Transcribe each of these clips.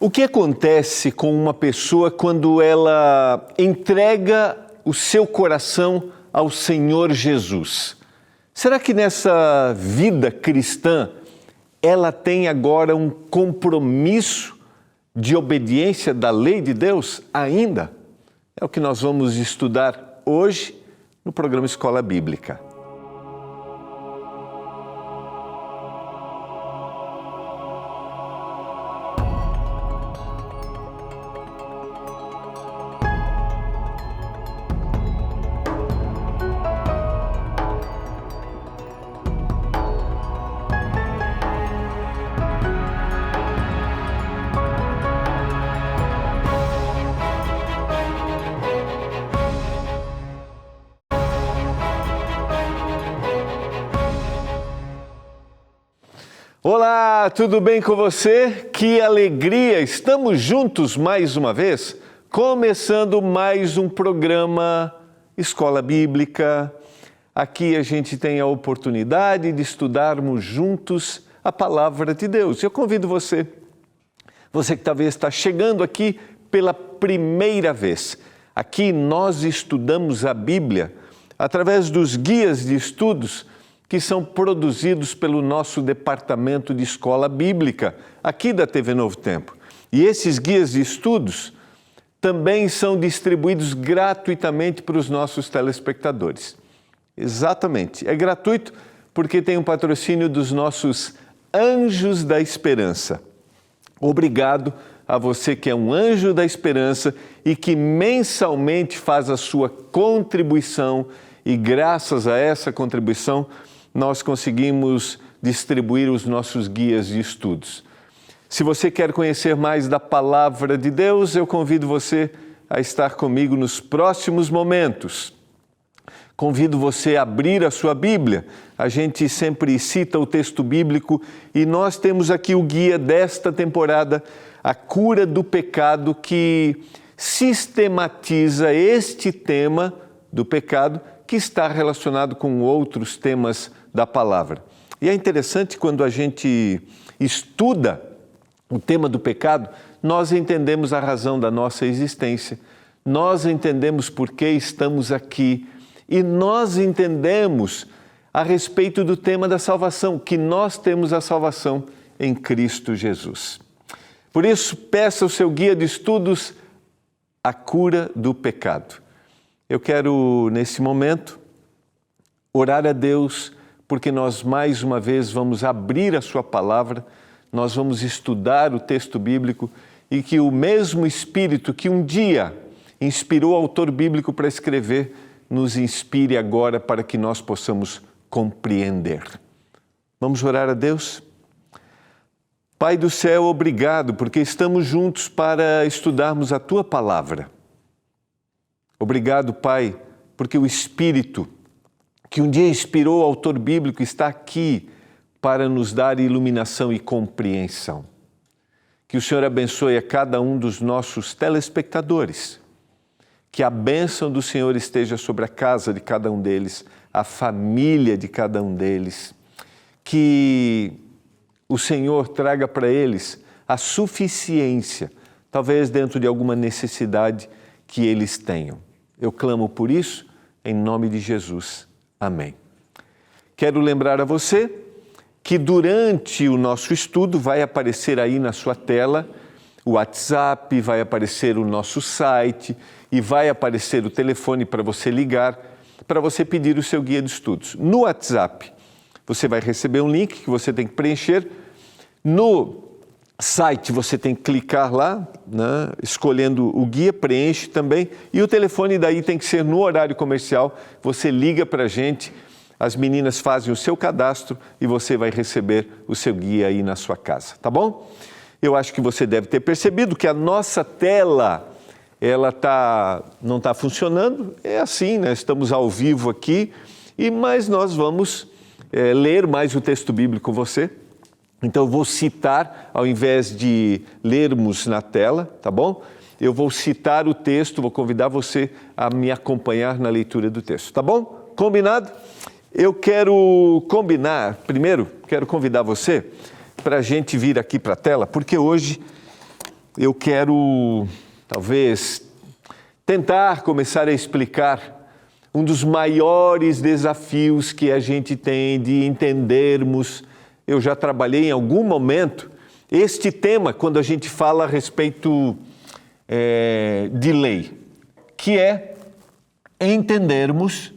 O que acontece com uma pessoa quando ela entrega o seu coração ao Senhor Jesus? Será que nessa vida cristã ela tem agora um compromisso de obediência da lei de Deus ainda? É o que nós vamos estudar hoje no programa Escola Bíblica. Olá, tudo bem com você? Que alegria! Estamos juntos mais uma vez, começando mais um programa Escola Bíblica. Aqui a gente tem a oportunidade de estudarmos juntos a Palavra de Deus. Eu convido você que talvez está chegando aqui pela primeira vez. Aqui nós estudamos a Bíblia através dos guias de estudos que são produzidos pelo nosso departamento de escola bíblica, aqui da TV Novo Tempo. E esses guias de estudos também são distribuídos gratuitamente para os nossos telespectadores. Exatamente, é gratuito porque tem um patrocínio dos nossos Anjos da Esperança. Obrigado a você que é um Anjo da Esperança e que mensalmente faz a sua contribuição e graças a essa contribuição nós conseguimos distribuir os nossos guias de estudos. Se você quer conhecer mais da Palavra de Deus, eu convido você a estar comigo nos próximos momentos. Convido você a abrir a sua Bíblia. A gente sempre cita o texto bíblico e nós temos aqui o guia desta temporada, A Cura do Pecado, que sistematiza este tema do pecado que está relacionado com outros temas da palavra. E é interessante quando a gente estuda o tema do pecado, nós entendemos a razão da nossa existência, nós entendemos por que estamos aqui e nós entendemos a respeito do tema da salvação, que nós temos a salvação em Cristo Jesus. Por isso, peça o seu guia de estudos, A Cura do Pecado. Eu quero, nesse momento, orar a Deus, porque nós mais uma vez vamos abrir a sua palavra, nós vamos estudar o texto bíblico e que o mesmo Espírito que um dia inspirou o autor bíblico para escrever, nos inspire agora para que nós possamos compreender. Vamos orar a Deus? Pai do céu, obrigado, porque estamos juntos para estudarmos a tua palavra. Obrigado, Pai, porque o Espírito que um dia inspirou o autor bíblico está aqui para nos dar iluminação e compreensão. Que o Senhor abençoe a cada um dos nossos telespectadores. Que a bênção do Senhor esteja sobre a casa de cada um deles, a família de cada um deles. Que o Senhor traga para eles a suficiência, talvez dentro de alguma necessidade que eles tenham. Eu clamo por isso, em nome de Jesus. Amém. Quero lembrar a você que durante o nosso estudo vai aparecer aí na sua tela o WhatsApp, vai aparecer o nosso site e vai aparecer o telefone para você ligar, para você pedir o seu guia de estudos. No WhatsApp, você vai receber um link que você tem que preencher. No site, você tem que clicar lá, né, escolhendo o guia, preenche também, e o telefone daí tem que ser no horário comercial, você liga para a gente, as meninas fazem o seu cadastro e você vai receber o seu guia aí na sua casa, tá bom? Eu acho que você deve ter percebido que a nossa tela, ela não está funcionando, é assim, né? Estamos ao vivo aqui, mas nós vamos ler mais o texto bíblico com você. Então, eu vou citar, ao invés de lermos na tela, tá bom? Eu vou citar o texto, vou convidar você a me acompanhar na leitura do texto, tá bom? Combinado? Eu quero combinar, primeiro, quero convidar você para a gente vir aqui para a tela, porque hoje eu quero, talvez, tentar começar a explicar um dos maiores desafios que a gente tem de entendermos. Eu já trabalhei em algum momento este tema quando a gente fala a respeito de lei, que é entendermos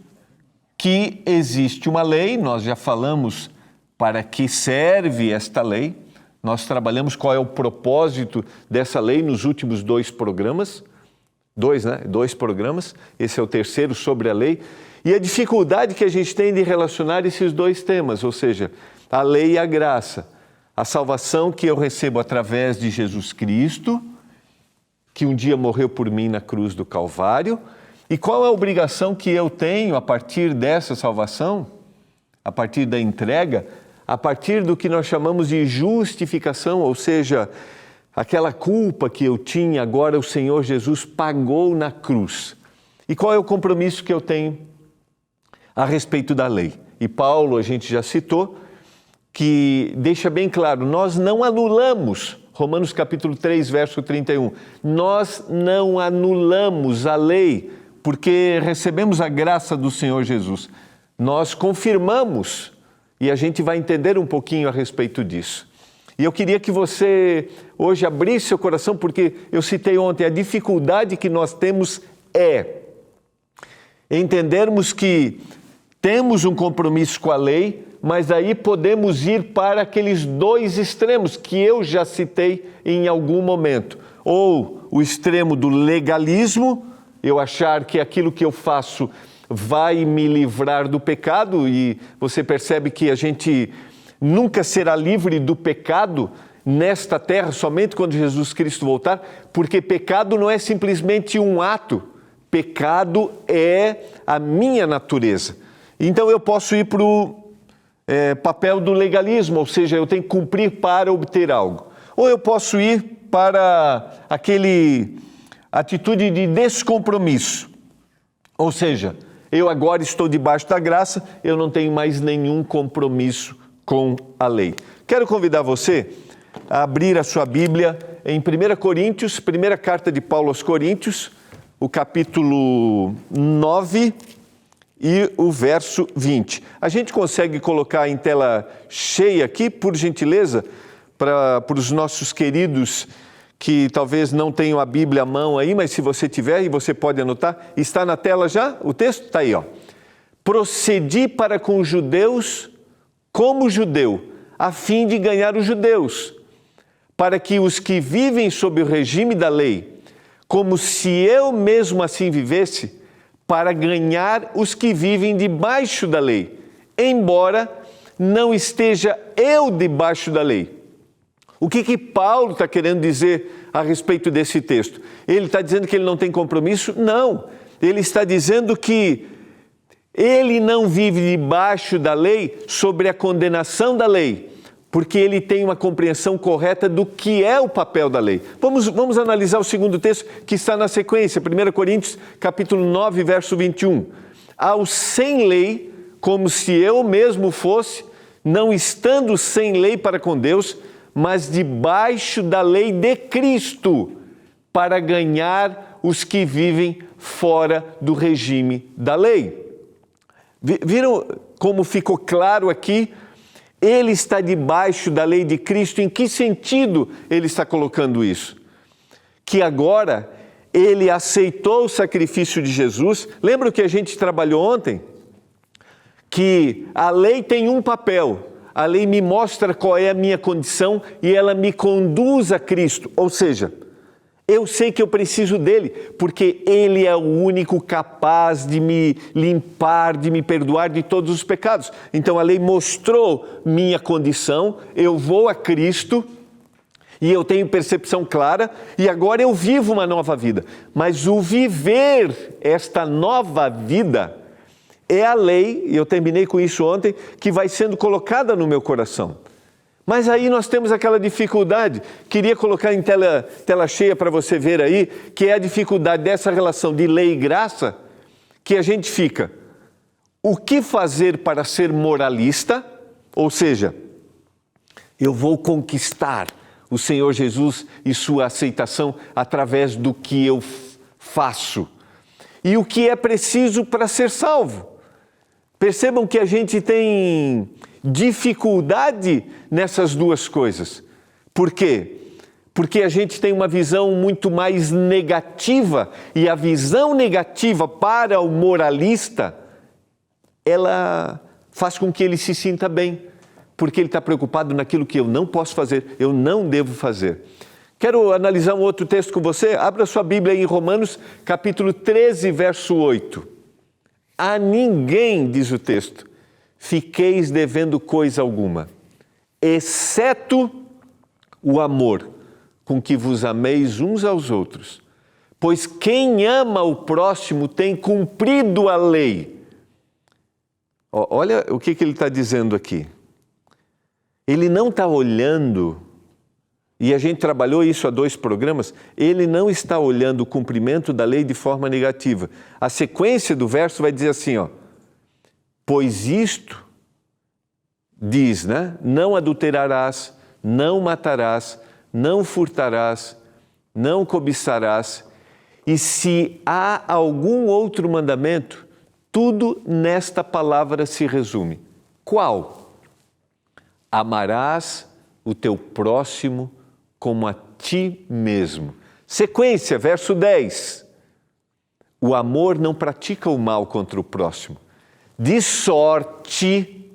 que existe uma lei. Nós já falamos para que serve esta lei, nós trabalhamos qual é o propósito dessa lei nos últimos dois programas, dois programas, esse é o terceiro sobre a lei, e a dificuldade que a gente tem de relacionar esses dois temas, ou seja, a lei e a graça, a salvação que eu recebo através de Jesus Cristo, que um dia morreu por mim na cruz do Calvário, e qual a obrigação que eu tenho a partir dessa salvação, a partir da entrega, a partir do que nós chamamos de justificação, ou seja, aquela culpa que eu tinha, agora o Senhor Jesus pagou na cruz. E qual é o compromisso que eu tenho a respeito da lei? E Paulo, a gente já citou, que deixa bem claro, nós não anulamos, Romanos capítulo 3, verso 31, nós não anulamos a lei porque recebemos a graça do Senhor Jesus. Nós confirmamos, e a gente vai entender um pouquinho a respeito disso. E eu queria que você hoje abrisse seu coração, porque eu citei ontem, a dificuldade que nós temos é entendermos que temos um compromisso com a lei, mas aí podemos ir para aqueles dois extremos que eu já citei em algum momento. Ou o extremo do legalismo, eu achar que aquilo que eu faço vai me livrar do pecado, e você percebe que a gente nunca será livre do pecado nesta terra, somente quando Jesus Cristo voltar, porque pecado não é simplesmente um ato, pecado é a minha natureza. Então eu posso ir para o papel do legalismo, ou seja, eu tenho que cumprir para obter algo. Ou eu posso ir para aquele atitude de descompromisso, ou seja, eu agora estou debaixo da graça, eu não tenho mais nenhum compromisso com a lei. Quero convidar você a abrir a sua Bíblia em 1 Coríntios, primeira carta de Paulo aos Coríntios, o capítulo 9 e o verso 20. A gente consegue colocar em tela cheia aqui, por gentileza, para os nossos queridos que talvez não tenham a Bíblia à mão aí, mas se você tiver e você pode anotar, está na tela já? O texto está aí, ó. Procedi para com os judeus como judeu, a fim de ganhar os judeus, para que os que vivem sob o regime da lei, como se eu mesmo assim vivesse, para ganhar os que vivem debaixo da lei, embora não esteja eu debaixo da lei. O que Paulo está querendo dizer a respeito desse texto? Ele está dizendo que ele não tem compromisso? Não. Ele está dizendo que ele não vive debaixo da lei sobre a condenação da lei, porque ele tem uma compreensão correta do que é o papel da lei. Vamos analisar o segundo texto que está na sequência, 1 Coríntios, capítulo 9, verso 21. Ao sem lei, como se eu mesmo fosse, não estando sem lei para com Deus, mas debaixo da lei de Cristo, para ganhar os que vivem fora do regime da lei. Viram como ficou claro aqui? Ele está debaixo da lei de Cristo. Em que sentido ele está colocando isso? Que agora ele aceitou o sacrifício de Jesus. Lembra o que a gente trabalhou ontem? Que a lei tem um papel. A lei me mostra qual é a minha condição e ela me conduz a Cristo. Ou seja, eu sei que eu preciso dele, porque ele é o único capaz de me limpar, de me perdoar de todos os pecados. Então a lei mostrou minha condição, eu vou a Cristo e eu tenho percepção clara e agora eu vivo uma nova vida. Mas o viver esta nova vida é a lei, e eu terminei com isso ontem, que vai sendo colocada no meu coração. Mas aí nós temos aquela dificuldade, queria colocar em tela cheia para você ver aí, que é a dificuldade dessa relação de lei e graça, que a gente fica, o que fazer para ser moralista? Ou seja, eu vou conquistar o Senhor Jesus e sua aceitação através do que eu faço. E o que é preciso para ser salvo. Percebam que a gente tem dificuldade nessas duas coisas. Por quê? Porque a gente tem uma visão muito mais negativa, e a visão negativa para o moralista, ela faz com que ele se sinta bem, porque ele está preocupado naquilo que eu não posso fazer, eu não devo fazer. Quero analisar um outro texto com você. Abra sua Bíblia em Romanos, capítulo 13, verso 8. A ninguém, diz o texto, fiqueis devendo coisa alguma, exceto o amor com que vos ameis uns aos outros. Pois quem ama o próximo tem cumprido a lei. Olha o que ele está dizendo aqui. Ele não está olhando, e a gente trabalhou isso há 2 programas, ele não está olhando o cumprimento da lei de forma negativa. A sequência do verso vai dizer assim, pois isto diz, não adulterarás, não matarás, não furtarás, não cobiçarás, e se há algum outro mandamento, tudo nesta palavra se resume. Qual? Amarás o teu próximo como a ti mesmo. Sequência, verso 10. O amor não pratica o mal contra o próximo, de sorte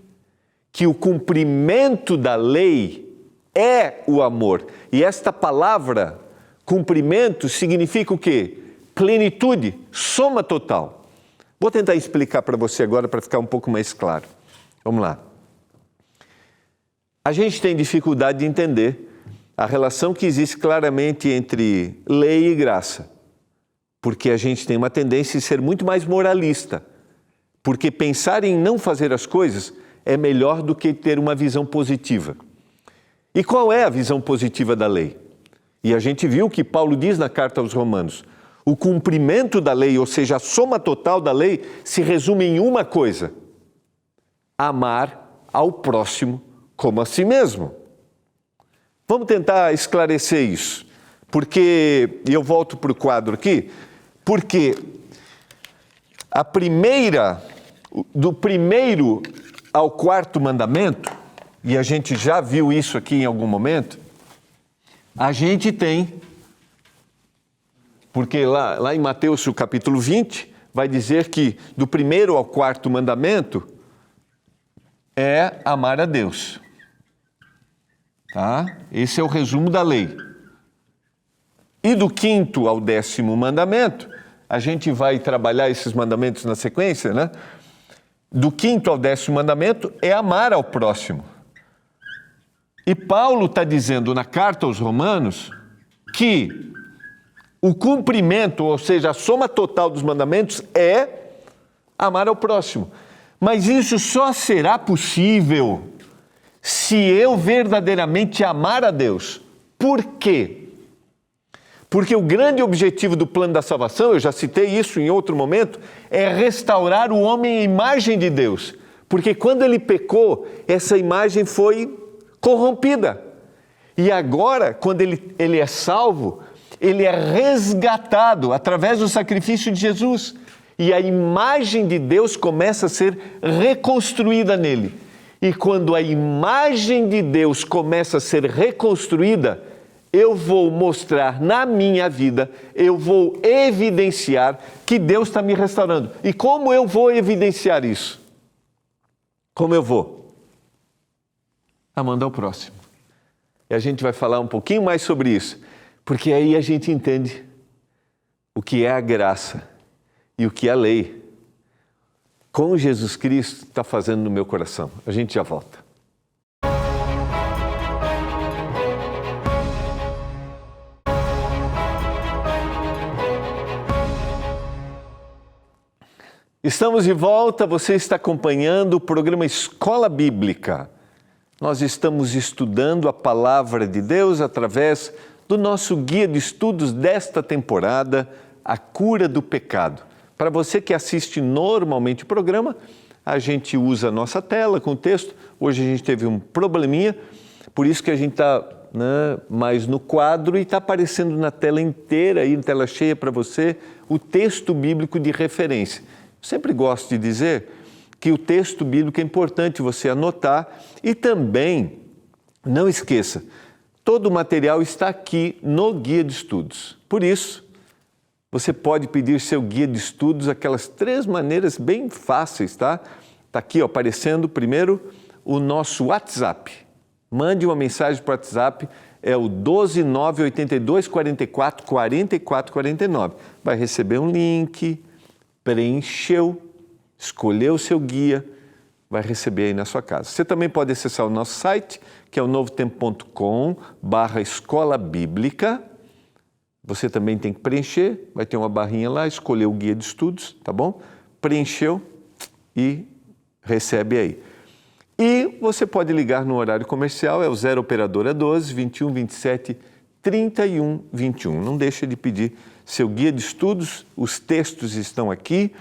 que o cumprimento da lei é o amor. E esta palavra, cumprimento, significa o quê? Plenitude, soma total. Vou tentar explicar para você agora para ficar um pouco mais claro. Vamos lá. A gente tem dificuldade de entender a relação que existe claramente entre lei e graça, porque a gente tem uma tendência a ser muito mais moralista, porque pensar em não fazer as coisas é melhor do que ter uma visão positiva. E qual é a visão positiva da lei? E a gente viu que Paulo diz na carta aos Romanos, o cumprimento da lei, ou seja, a soma total da lei, se resume em uma coisa: amar ao próximo como a si mesmo. Vamos tentar esclarecer isso, porque, e eu volto para o quadro aqui, porque do primeiro ao quarto mandamento, e a gente já viu isso aqui em algum momento, a gente tem, porque lá em Mateus, o capítulo 20, vai dizer que do primeiro ao quarto mandamento é amar a Deus. Tá? Esse é o resumo da lei. E do 5º ao 10º mandamento, a gente vai trabalhar esses mandamentos na sequência, né? Do 5º ao 10º mandamento é amar ao próximo. E Paulo está dizendo na carta aos Romanos que o cumprimento, ou seja, a soma total dos mandamentos é amar ao próximo. Mas isso só será possível se eu verdadeiramente amar a Deus. Por quê? Porque o grande objetivo do plano da salvação, eu já citei isso em outro momento, é restaurar o homem à imagem de Deus. Porque quando ele pecou, essa imagem foi corrompida. E agora, quando ele é salvo, ele é resgatado através do sacrifício de Jesus. E a imagem de Deus começa a ser reconstruída nele. E quando a imagem de Deus começa a ser reconstruída, eu vou mostrar na minha vida, eu vou evidenciar que Deus está me restaurando. E como eu vou evidenciar isso? Como eu vou? Amando ao próximo. E a gente vai falar um pouquinho mais sobre isso, porque aí a gente entende o que é a graça e o que a lei, com Jesus Cristo, está fazendo no meu coração. A gente já volta. Estamos de volta, você está acompanhando o programa Escola Bíblica. Nós estamos estudando a Palavra de Deus através do nosso guia de estudos desta temporada, A Cura do Pecado. Para você que assiste normalmente o programa, a gente usa a nossa tela com o texto. Hoje a gente teve um probleminha, por isso que a gente está né, mais no quadro, e está aparecendo na tela inteira, aí, na tela cheia para você, o texto bíblico de referência. Eu sempre gosto de dizer que o texto bíblico é importante você anotar e também, não esqueça, todo o material está aqui no guia de estudos. Por isso, você pode pedir seu guia de estudos, aquelas 3 maneiras bem fáceis, tá? Está aqui, ó, aparecendo primeiro o nosso WhatsApp. Mande uma mensagem para o WhatsApp, é o 12982444449. Vai receber um link, preencheu, escolheu o seu guia, vai receber aí na sua casa. Você também pode acessar o nosso site, que é o novotempo.com/escola bíblica. Você também tem que preencher, vai ter uma barrinha lá, escolher o guia de estudos, tá bom? Preencheu e recebe aí. E você pode ligar no horário comercial, é o 0 operadora 12 21 27 31 21. Não deixa de pedir seu guia de estudos, os textos estão aqui.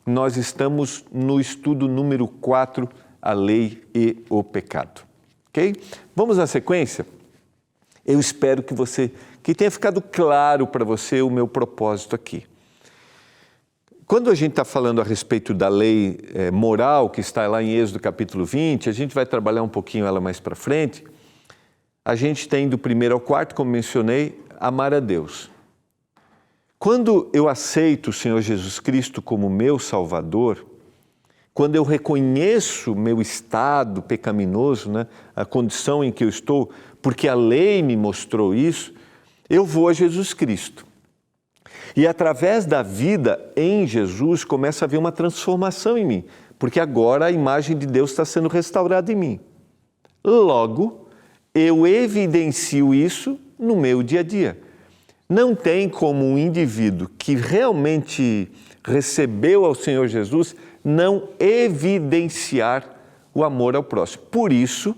Nós estamos no estudo número 4, a lei e o pecado. Ok? Vamos na sequência? Eu espero que tenha ficado claro para você o meu propósito aqui. Quando a gente está falando a respeito da lei moral, que está lá em Êxodo capítulo 20, a gente vai trabalhar um pouquinho ela mais para frente, a gente tem do 1º ao 4º, como mencionei, amar a Deus. Quando eu aceito o Senhor Jesus Cristo como meu Salvador, quando eu reconheço o meu estado pecaminoso, né, a condição em que eu estou, porque a lei me mostrou isso, eu vou a Jesus Cristo. E através da vida em Jesus começa a haver uma transformação em mim, porque agora a imagem de Deus está sendo restaurada em mim. Logo, eu evidencio isso no meu dia a dia. Não tem como um indivíduo que realmente recebeu ao Senhor Jesus não evidenciar o amor ao próximo. Por isso,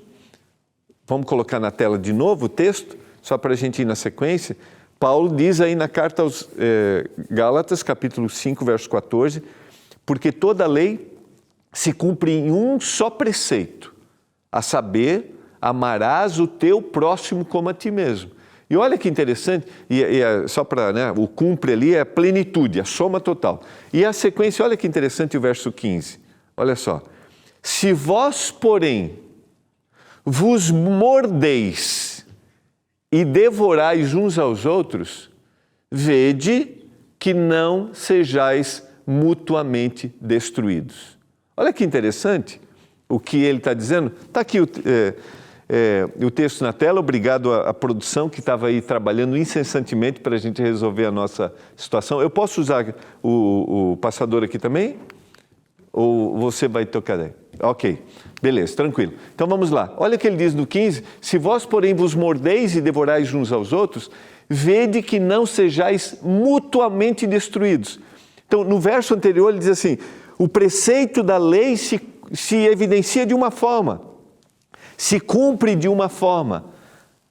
vamos colocar na tela de novo o texto, só para a gente ir na sequência. Paulo diz aí na carta aos Gálatas, capítulo 5, verso 14, porque toda lei se cumpre em um só preceito, a saber, amarás o teu próximo como a ti mesmo. E olha que interessante, só para, né, o cumpre ali é a plenitude, a soma total. E a sequência, olha que interessante o verso 15, olha só. Se vós, porém, vos mordeis e devorais uns aos outros, vede que não sejais mutuamente destruídos. Olha que interessante o que ele está dizendo. Está aqui o texto na tela, obrigado à produção que estava aí trabalhando incessantemente para a gente resolver a nossa situação. Eu posso usar o passador aqui também? Ou você vai tocar aí? Ok, beleza, tranquilo. Então vamos lá. Olha o que ele diz no 15. Se vós, porém, vos mordeis e devorais uns aos outros, vede que não sejais mutuamente destruídos. Então, no verso anterior ele diz assim, o preceito da lei se evidencia de uma forma, se cumpre de uma forma,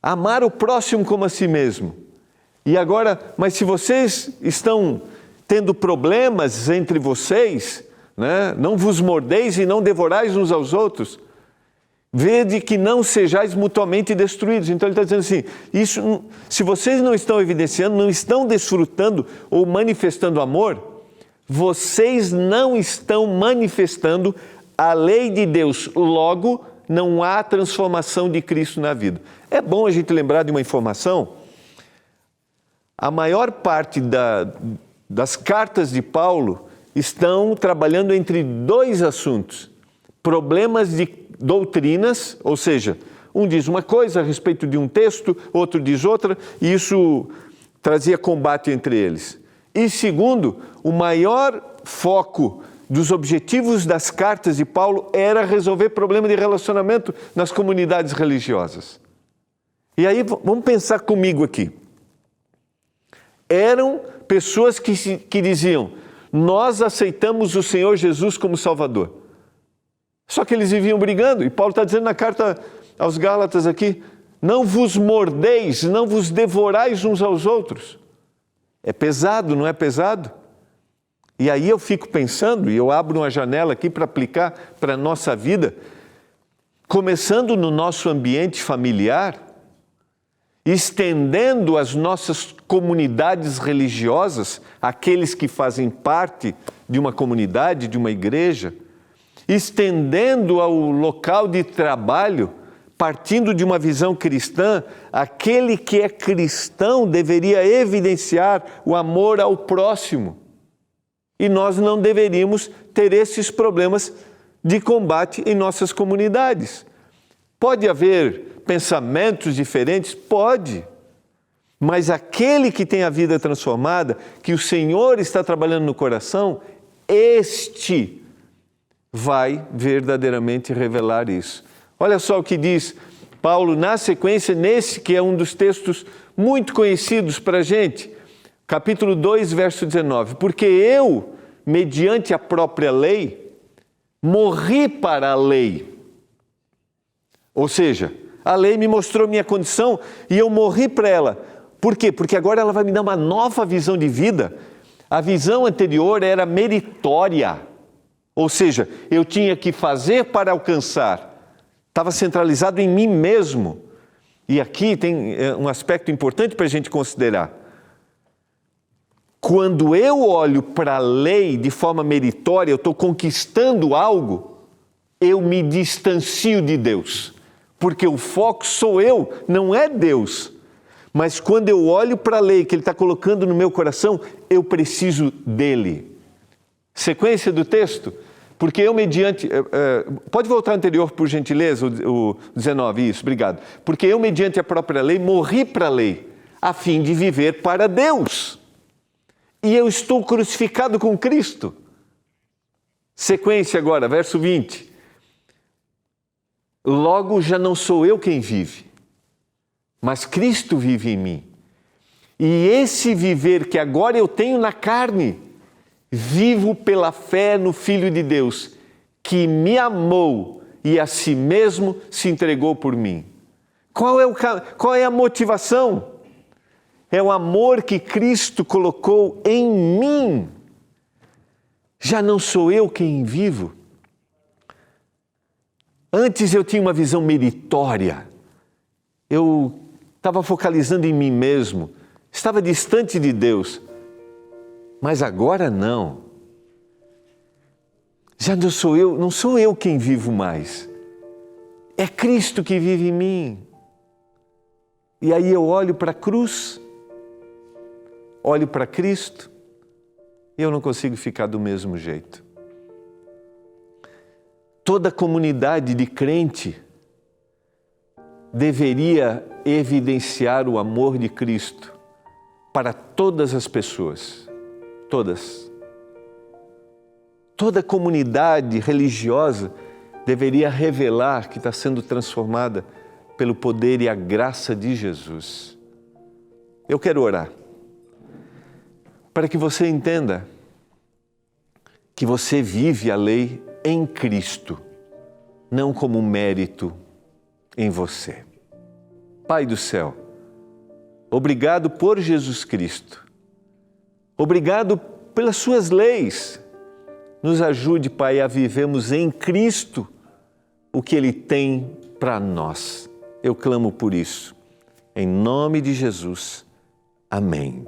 amar o próximo como a si mesmo. E agora, mas se vocês estão tendo problemas entre vocês, né, não vos mordeis e não devorais uns aos outros, vede que não sejais mutuamente destruídos. Então ele está dizendo assim, isso, se vocês não estão evidenciando, não estão desfrutando ou manifestando amor, vocês não estão manifestando a lei de Deus, logo não há transformação de Cristo na vida. É bom a gente lembrar de uma informação, a maior parte das cartas de Paulo estão trabalhando entre dois assuntos, problemas de doutrinas, ou seja, um diz uma coisa a respeito de um texto, outro diz outra, e isso trazia combate entre eles. E segundo, o maior foco dos objetivos das cartas de Paulo era resolver problema de relacionamento nas comunidades religiosas. E aí, vamos pensar comigo aqui. Eram pessoas que diziam, nós aceitamos o Senhor Jesus como Salvador. Só que eles viviam brigando, e Paulo está dizendo na carta aos Gálatas aqui, não vos mordeis, não vos devorais uns aos outros. É pesado, não é pesado? E aí eu fico pensando, e eu abro uma janela aqui para aplicar para a nossa vida, começando no nosso ambiente familiar, estendendo as nossas comunidades religiosas, aqueles que fazem parte de uma comunidade, de uma igreja, estendendo ao local de trabalho, partindo de uma visão cristã, aquele que é cristão deveria evidenciar o amor ao próximo. E nós não deveríamos ter esses problemas de combate em nossas comunidades. Pode haver pensamentos diferentes? Pode. Mas aquele que tem a vida transformada, que o Senhor está trabalhando no coração, este vai verdadeiramente revelar isso. Olha só o que diz Paulo na sequência, nesse que é um dos textos muito conhecidos para a gente. Capítulo 2, verso 19. Porque eu, mediante a própria lei, morri para a lei. Ou seja, a lei me mostrou minha condição e eu morri para ela. Por quê? Porque agora ela vai me dar uma nova visão de vida. A visão anterior era meritória. Ou seja, eu tinha que fazer para alcançar. Estava centralizado em mim mesmo. E aqui tem um aspecto importante para a gente considerar. Quando eu olho para a lei de forma meritória, eu estou conquistando algo, eu me distancio de Deus. Porque o foco sou eu, não é Deus. Mas quando eu olho para a lei que Ele está colocando no meu coração, eu preciso dEle. Sequência do texto. Porque eu mediante... pode voltar anterior, por gentileza, o 19, isso, obrigado. Porque eu mediante a própria lei, morri para a lei, a fim de viver para Deus. E eu estou crucificado com Cristo. Sequência agora, verso 20. Logo já não sou eu quem vive, mas Cristo vive em mim. E esse viver que agora eu tenho na carne, vivo pela fé no Filho de Deus, que me amou e a si mesmo se entregou por mim. Qual é a motivação? É o amor que Cristo colocou em mim. Já não sou eu quem vivo. Antes eu tinha uma visão meritória. Eu estava focalizando em mim mesmo. Estava distante de Deus. Mas agora não. Já não sou eu quem vivo mais. É Cristo que vive em mim. E aí eu olho para a cruz, olho para Cristo, e eu não consigo ficar do mesmo jeito. Toda comunidade de crente deveria evidenciar o amor de Cristo para todas as pessoas. Todas. Toda comunidade religiosa deveria revelar que está sendo transformada pelo poder e a graça de Jesus. Eu quero orar para que você entenda que você vive a lei em Cristo, não como mérito em você. Pai do céu, obrigado por Jesus Cristo. Obrigado pelas suas leis. Nos ajude, Pai, a vivermos em Cristo o que Ele tem para nós. Eu clamo por isso. Em nome de Jesus. Amém.